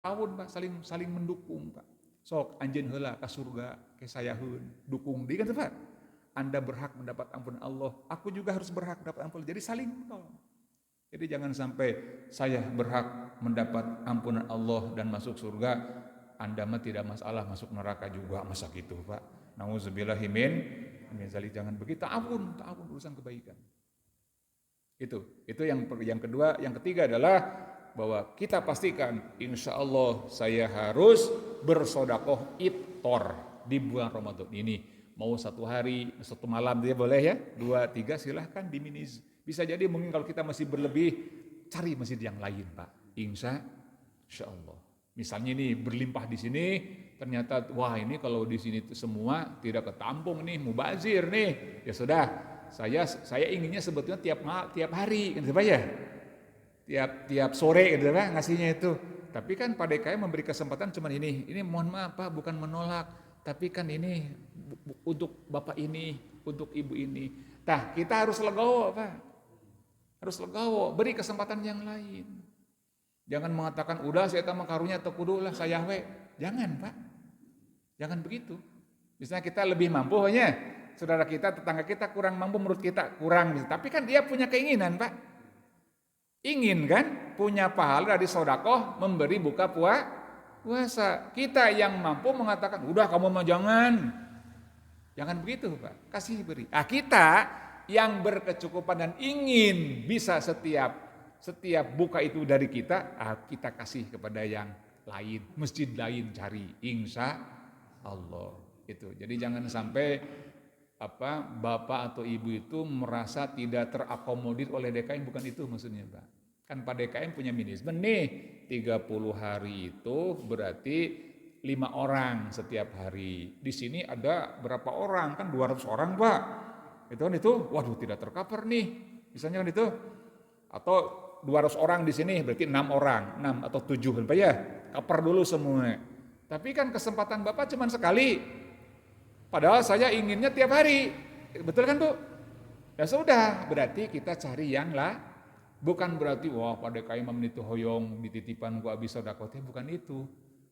Awun Pak, saling mendukung Pak. Sok anjeun heula ka surga ke sayaheun, dukung deui kan Pak. Anda berhak mendapat ampunan Allah, aku juga harus berhak mendapat ampunan. Jadi saling menolong. Jadi jangan sampai saya berhak mendapat ampunan Allah dan masuk surga, Anda mah tidak masalah masuk neraka juga, masa gitu Pak. Nauzubillahi min zalik, jangan begitu. Ta'awun urusan kebaikan. Itu yang kedua. Yang ketiga adalah bahwa kita pastikan insya Allah saya harus bersodakoh iftar di bulan Ramadan ini. Mau 1 hari, 1 malam dia boleh ya, 2, 3 silahkan diminiz. Bisa jadi mungkin kalau kita masih berlebih, cari masjid yang lain Pak. Insya Allah. Misalnya ini berlimpah di sini, ternyata wah ini kalau di sini semua tidak ketampung nih, mubazir nih. Ya sudah, saya inginnya sebetulnya tiap hari, gitu Pak ya. Tiap sore gitu Pak ngasihnya itu. Tapi kan Pak DKM memberi kesempatan cuman ini. Ini mohon maaf Pak, bukan menolak, tapi kan ini untuk Bapak ini, untuk Ibu ini. Tah, kita harus legowo Pak. Harus legowo, beri kesempatan yang lain. Jangan mengatakan udah saya tambah karunya atau kudu lah saya we. Jangan Pak. Jangan begitu. Misalnya kita lebih mampu hanya saudara kita, tetangga kita kurang mampu menurut kita, kurang. Tapi kan dia punya keinginan Pak. Ingin kan punya pahala dari sedekah memberi buka puasa. Kita yang mampu mengatakan udah kamu mah jangan. Jangan begitu Pak. Kasih beri. Kita yang berkecukupan dan ingin bisa setiap buka itu dari kita, kita kasih kepada yang lain, masjid lain cari, insya Allah. Itu. Jadi jangan sampai bapak atau ibu itu merasa tidak terakomodir oleh DKM, bukan itu maksudnya Pak. Kan Pak DKM punya manajemen nih, 30 hari itu berarti 5 orang setiap hari. Di sini ada berapa orang? Kan 200 orang Pak. Itu, waduh tidak tercover nih. Misalnya kan itu. Atau 200 orang di sini berarti 6 orang, 6 atau 7 Pak ya. Cover dulu semua. Tapi kan kesempatan Bapak cuma sekali. Padahal saya inginnya tiap hari. Betul kan Bu? Ya sudah, berarti kita cari yang lah. Bukan berarti wah Pak DKM itu hoyong dititipan gua habis sedekahnya, bukan itu.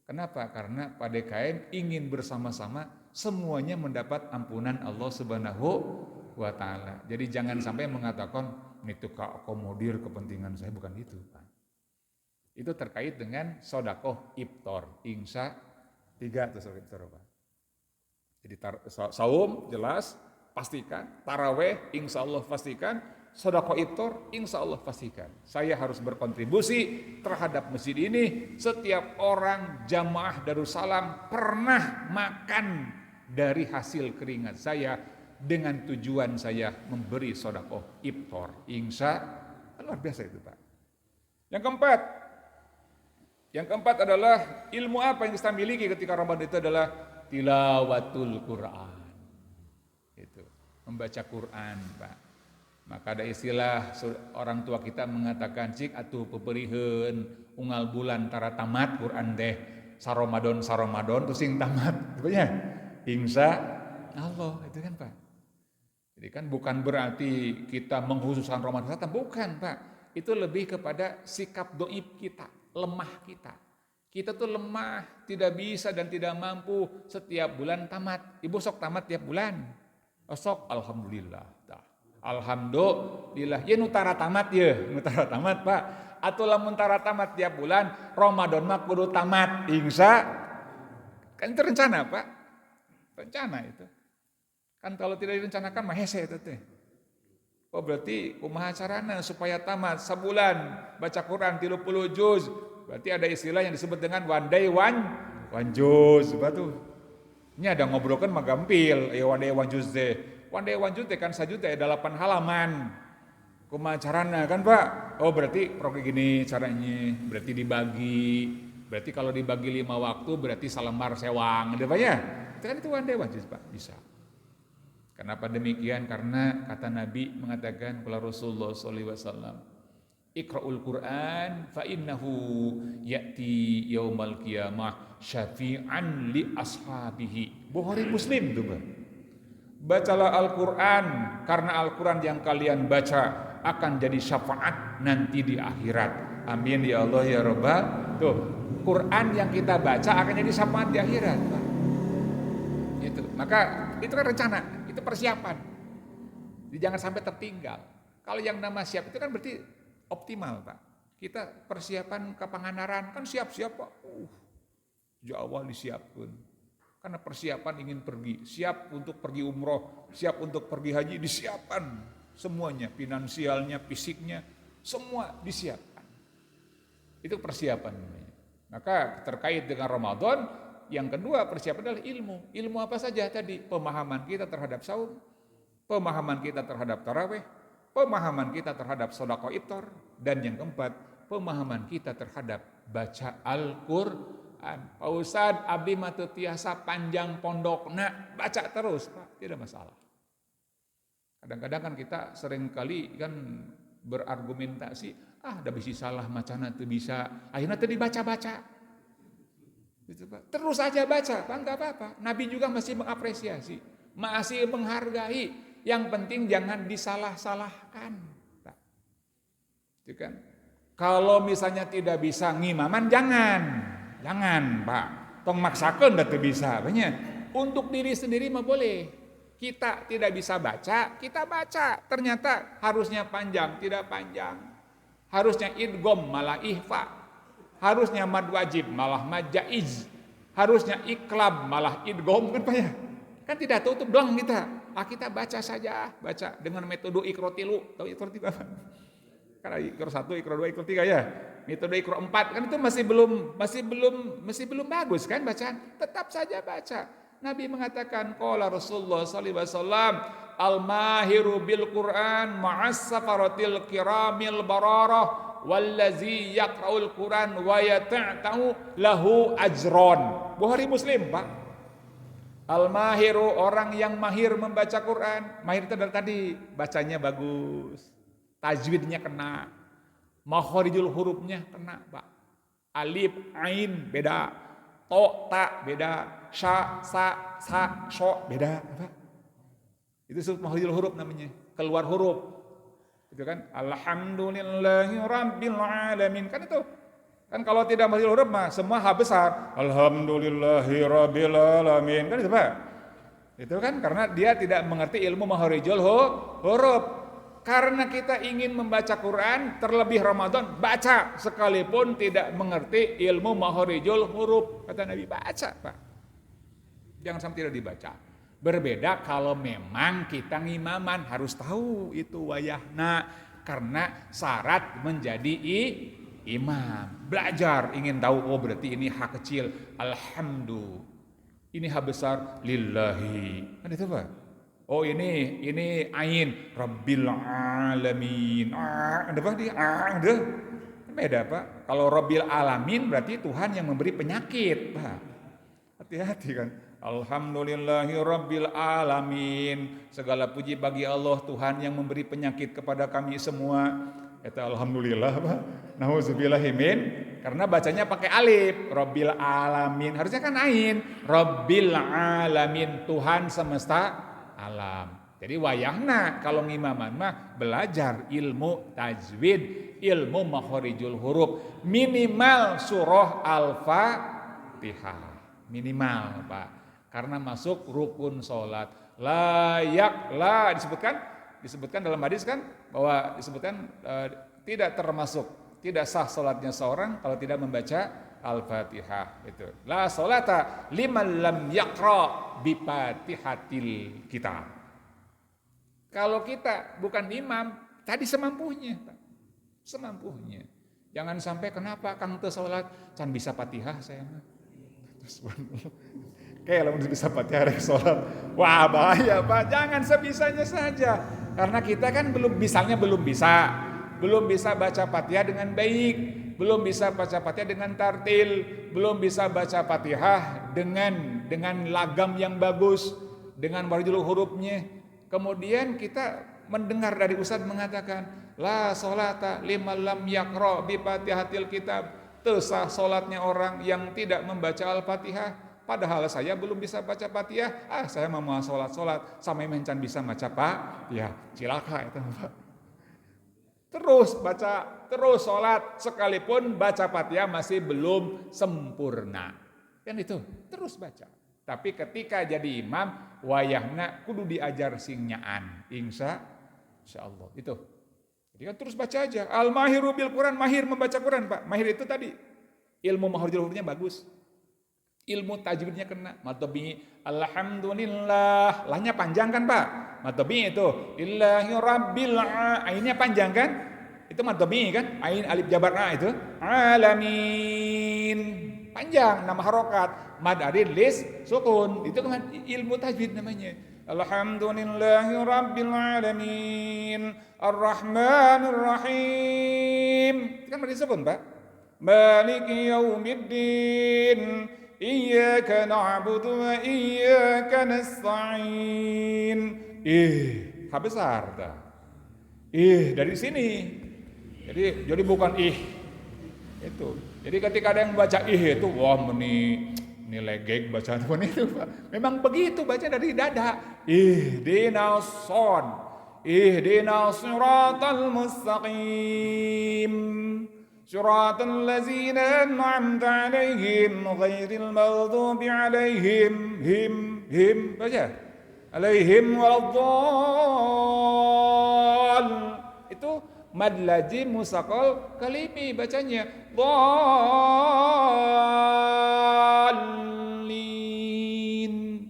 Kenapa? Karena Pak DKM ingin bersama-sama semuanya mendapat ampunan Allah Subhanahu wa taala. Jadi jangan sampai mengatakan itu akomodir kepentingan saya, bukan itu, Pak. Itu terkait dengan sedekah iftar. Insya 3 itu sedekah Pak. Jadi saum jelas pastikan, taraweh insya Allah pastikan, sedekah iftar insya Allah pastikan. Saya harus berkontribusi terhadap masjid ini. Setiap orang jamaah Darussalam pernah makan dari hasil keringat saya dengan tujuan saya memberi sedekah iftar. Insya Allah, luar biasa itu Pak. Yang keempat adalah ilmu apa yang kita miliki ketika Ramadan itu adalah tilawatul Quran. Itu, membaca Quran, Pak. Maka ada istilah orang tua kita mengatakan cik atuh peperiheun unggal bulan tara tamat Quran teh saromadon tuh sing tamat. Betulnya? Insya Allah, itu kan Pak. Jadi kan bukan berarti kita mengkhususkan Ramadan, bukan Pak. Itu lebih kepada sikap doib kita, lemah kita. Kita tuh lemah, tidak bisa dan tidak mampu setiap bulan tamat. Ibu sok tamat tiap bulan. Sok alhamdulillah. Alhamdulillah. Ya nutara tamat Pak. Atau lamun tara tamat tiap bulan, Ramadan mah kudu tamat. Insya. Kan itu rencana Pak. Rencana itu. Kan kalau tidak direncanakan mah hese itu teh. Oh berarti kumaha carana supaya tamat sebulan baca Quran 30 juz. Berarti ada istilah yang disebut dengan one day one juz. Batu. Ini ada ngobrolkan mah gampil. Ya one day one juz deh. One day one juz teh kan sajuta 8 halaman. Kumaha carana kan Pak? Oh berarti program gini caranya. Berarti dibagi. Berarti kalau dibagi 5 waktu berarti salembar sewang. Ada Pak ya? Itu kan itu one day one juz Pak. Bisa. Kenapa demikian? Karena kata Nabi mengatakan kala Rasulullah sallallahu alaihi wasallam, Iqra'ul Qur'an fa innahu ya'ti yaumal qiyamah syafi'an li ashabihi. Bukhari Muslim tuh, Bang. Bacalah Al-Qur'an karena Al-Qur'an yang kalian baca akan jadi syafaat nanti di akhirat. Amin ya Allah ya Rabbal Tuh, Quran yang kita baca akan jadi syafaat di akhirat, Pak. Itu. Maka itu kan rencana, itu persiapan. Jadi jangan sampai tertinggal. Kalau yang nama siap itu kan berarti optimal, Pak. Kita persiapan ke Pangandaran kan siap-siap, Pak. Sejak awal disiapkan. Karena persiapan ingin pergi, siap untuk pergi umroh, siap untuk pergi haji, disiapkan semuanya, finansialnya, fisiknya, semua disiapkan. Itu persiapan namanya. Maka terkait dengan Ramadan, yang kedua persiapan adalah ilmu. Ilmu apa saja tadi? Pemahaman kita terhadap saum, pemahaman kita terhadap tarawih, pemahaman kita terhadap sedekah iftar, dan yang keempat, pemahaman kita terhadap baca Al-Qur'an. Pak Ustadz, abdi mah teu tiasa panjang pondokna, baca terus, Pak, tidak masalah. Kadang-kadang kan kita sering kali kan berargumentasi, da bisi salah macana teu bisa, akhirnya teu dibaca-baca. Gitu, Pak. Terus aja baca, Pak, enggak apa-apa. Nabi juga masih mengapresiasi, masih menghargai. Yang penting jangan disalah-salahkan, Pak. Itu kan. Kalau misalnya tidak bisa ngimaman, jangan, Pak. Tong maksakeun da teu bisa, banyak. Untuk diri sendiri mah boleh. Kita tidak bisa baca, kita baca. Ternyata harusnya panjang, tidak panjang. Harusnya idgham malah ihfa. Harusnya mad wajib malah mad jaiz. Harusnya iklab malah idgham kan, Pak ya. Kan tidak tutup belang kita. Kita baca saja, baca dengan metode Iqra tilu. Tahu Iqra tilu apa? Karena Iqra 1, Iqra 2, Iqra 3 ya. Metode Iqra 4 kan itu masih belum bagus kan bacaan. Tetap saja baca. Nabi mengatakan qala Rasulullah sallallahu alaihi wasallam al-mahiru bil Qur'an ma'as safaratil kiramil bararah wallazi yaqra'ul Qur'an wa yata'u lahu ajron. Bukhari Muslim, Pak. Al-mahiru orang yang mahir membaca Quran. Mahir itu dari tadi bacanya bagus. Tajwidnya kena, makharijul hurufnya kena, Pak. Alif, ain beda, to, ta beda, sya, sa, sho beda, Pak. Itu disebut makharijul huruf namanya, keluar huruf. Itu kan, alhamdulillahi rabbil alamin. Kan itu. Kan kalau tidak makharijul huruf mah semua H besar. Alhamdulillahi rabbil alamin. Kan itu, Pak. Itu kan karena dia tidak mengerti ilmu makharijul huruf. Karena kita ingin membaca Quran, terlebih Ramadan, baca sekalipun tidak mengerti ilmu makharijul huruf. Kata Nabi, baca, Pak. Jangan sampai tidak dibaca. Berbeda kalau memang kita ngimaman, harus tahu itu wayahna. Karena syarat menjadi imam. Belajar, ingin tahu, oh berarti ini hak kecil, alhamdulillah. Ini hak besar, lillahi. Kan itu, Pak. Oh ini ain rabbil alamin. Ada apa dia? Ada. Beda, Pak. Kalau rabbil alamin berarti Tuhan yang memberi penyakit, Pak. Hati-hati kan. Alhamdulillahi rabbil alamin. Segala puji bagi Allah, Tuhan yang memberi penyakit kepada kami semua. Itu alhamdulillah, Pak. Nauzubillahi min. Karena bacanya pakai alif, rabbil alamin. Harusnya kan ain, rabbil alamin, Tuhan semesta alam. Jadi wayahna kalau ngimaman mah belajar ilmu tajwid, ilmu makharijul huruf, minimal surah Al-Fatihah. Minimal, Pak. Karena masuk rukun salat. Disebutkan dalam hadis kan bahwa disebutkan tidak termasuk, tidak sah salatnya seorang kalau tidak membaca Al-Fatihah. Itu. La sholata liman lam yaqra bi Fatihatil kitab. Kalau kita bukan imam, tadi semampunya, Pak. Semampunya. Jangan sampai kenapa Kang teu salat can bisa Fatihah saya mah. Kalau bisa Fatihah rek salat. Wah, bahaya, Pak. Jangan sebisanya saja. Karena kita kan belum bisa. Belum bisa baca Fatihah dengan baik. Belum bisa baca Fatihah dengan tartil, belum bisa baca Fatihah dengan lagam yang bagus, dengan warjul hurufnya. Kemudian kita mendengar dari Ustaz mengatakan, la sholata liman lam yaqra bi Fatihatil kitab. Teu sah salatnya orang yang tidak membaca Al-Fatihah. Padahal saya belum bisa baca Fatihah. Saya mau salat sama mencan bisa baca Fatihah. Cilaka itu, Pak. Terus baca, terus sholat, sekalipun baca Fatihah masih belum sempurna. Kan itu, terus baca. Tapi ketika jadi imam, wayahna kudu diajar singnyaan. Insya Allah. Itu. Jadi kan terus baca aja. Al-mahiru bil Quran, mahir membaca Quran, Pak. Mahir itu tadi. Ilmu makhrijul hurufnya bagus. Ilmu tajwidnya kena. Matobi, alhamdulillah. Lahnya panjang kan, Pak? Matobi itu. Lillahi rabbil ainnya panjang kan? Itu matobi kan? Ain alif jabar itu. Alamin. Panjang, 6 harokat. Mad adid lis sukun. Itu kan ilmu tajwid namanya. Alhamdulillahi rabbil alamin. Ar-Rahmanir Rahim. Kan berarti sukun, Pak. Maliki yaumiddin. Iyyaka na'budu wa iyyaka nasta'in. Ha besar dah. Dari sini. Jadi bukan itu. Jadi ketika ada yang baca itu, wah ini legek bacaan itu, Pak. Memang begitu baca dari dada. Ihdinas siratal mustaqim. Siratal ladzina an'amta 'alaihim ghairil maghdubi 'alaihim him baca. 'Alaihim waladdall. Itu mad lazim musaqal kalimi bacanya. Dhallin.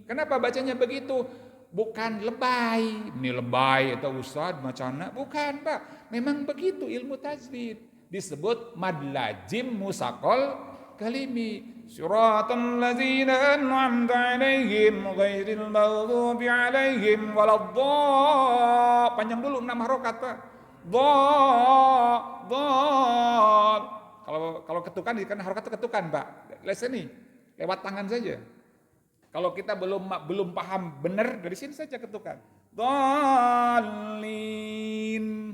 Kenapa bacanya begitu? Bukan lebay. Ini lebay atau ustaz macana, bukan, Pak. Memang begitu ilmu tajwid. Disebut mad lazim musaqal kalimi. Siratal ladzina an'amta 'alaihim ghairil maghdubi 'alaihim waladdall. Panjang dulu 6 harokat, Pak. Dhal. Kalau ketukan kan harokat itu ketukan, Pak. Lihat sini, lewat tangan saja. Kalau kita belum paham benar, dari sini saja ketukan. Dhalin.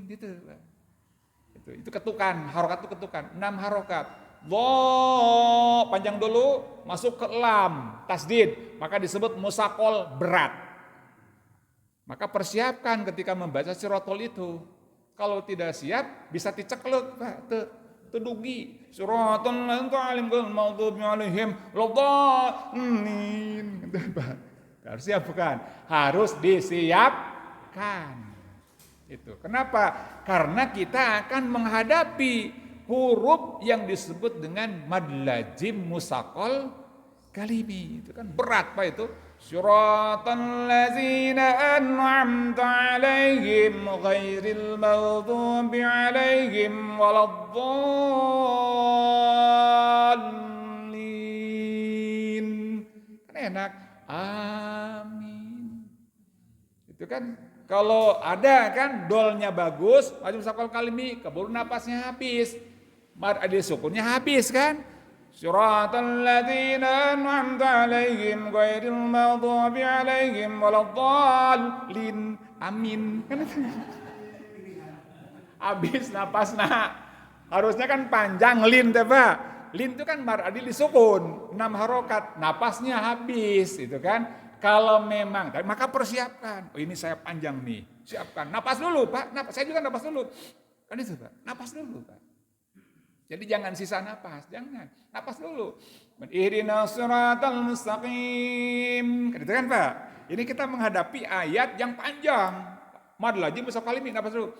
Gitu, Pak. Itu ketukan, harokat itu ketukan. 6 harokat. Dha, panjang dulu, masuk ke lam, tasdid. Maka disebut musaqal berat. Maka persiapkan ketika membaca sirotol itu. Kalau tidak siap, bisa diceklek, Pak. Tedugi. Siratal ladzina maghdubi 'alaihim waladdallin. Harus siap bukan? Harus disiapkan. Itu. Kenapa? Karena kita akan menghadapi huruf yang disebut dengan mad lazim musaqal kalimi. Itu kan berat, Pak, itu. Siratal ladzina an'amta 'alaihim ghairil maghdubi 'alaihim waladdallin. Kan enak. Amin. Itu kan kalau ada kan dolnya bagus, lazim musaqal kalimi, keburu napasnya habis. Mad adil sukunnya habis kan? Siratal ladzina an'amta 'alaihim ghairil maghdubi 'alaihim waladdallin. Amin. Kan habis napasna. Harusnya kan panjang lin teh, Pak. Lin itu kan mad adil disukun, 6 harokat, napasnya habis itu kan. Kalau memang, maka persiapkan. Oh, ini saya panjang nih, siapkan. Napas dulu, Pak. Saya juga napas dulu. Kan itu, Pak. Napas dulu, Pak. Jadi jangan sisa napas, jangan. Napas dulu. Ihdinas siratal mustaqim. Kan itu kan, Pak. Ini kita menghadapi ayat yang panjang. Mad lazim musaqal kalimi, napas dulu.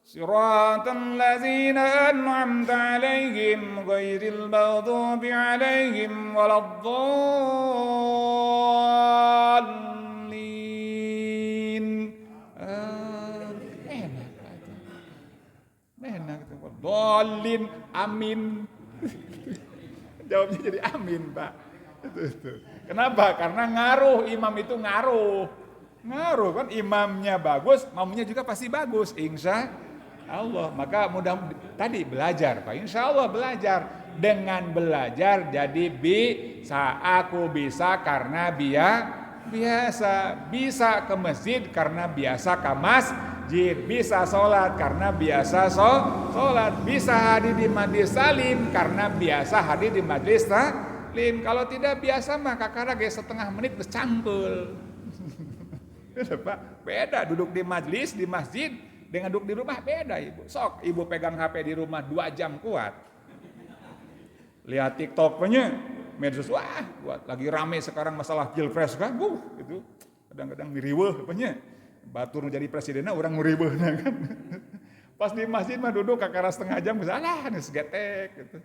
Siratal ladzina an'amta 'alaihim ghairil maghdubi 'alaihim waladdallin. Enak itu. Dhalin, amin. Jawabnya jadi amin, Pak. Itu. Kenapa? Karena ngaruh, imam itu ngaruh. Ngaruh kan, imamnya bagus, makmumnya juga pasti bagus. Insya Allah. Maka mudah tadi belajar, Pak. Insya Allah belajar. Dengan belajar jadi aku bisa karena biasa. Bisa ke masjid karena biasa ke masjid. Bisa sholat karena biasa sholat. Bisa hadir di majlis salim karena biasa hadir di majlis salim. Kalau tidak biasa maka kakara setengah menit bercampur. Pak, beda duduk di majlis di masjid Dengan duduk di rumah beda ibu. Sok ibu pegang HP di rumah 2 jam kuat. Lihat TikTok punya medsos, wah kuat. Lagi rame sekarang masalah pilpres kan, gitu. Kadang-kadang miriweuh punya. Batur jadi presidennya orang meriweuh kan. Pas di masjid mah duduk kakara setengah jam, alah geus getek gitu.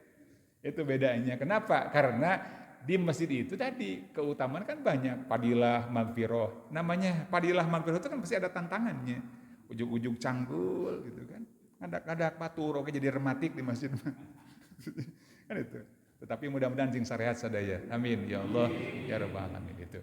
Itu bedanya. Kenapa? Karena di masjid itu tadi keutamaan kan banyak, fadilah, magfirah. Namanya fadilah magfirah itu kan pasti ada tantangannya. Ujug-ujug canggul gitu kan. Kadang-kadang batur oke jadi rematik di masjid. Kan itu. Tetapi mudah-mudahan sing syariat sadaya. Amin ya Allah ya rabbal alamin itu.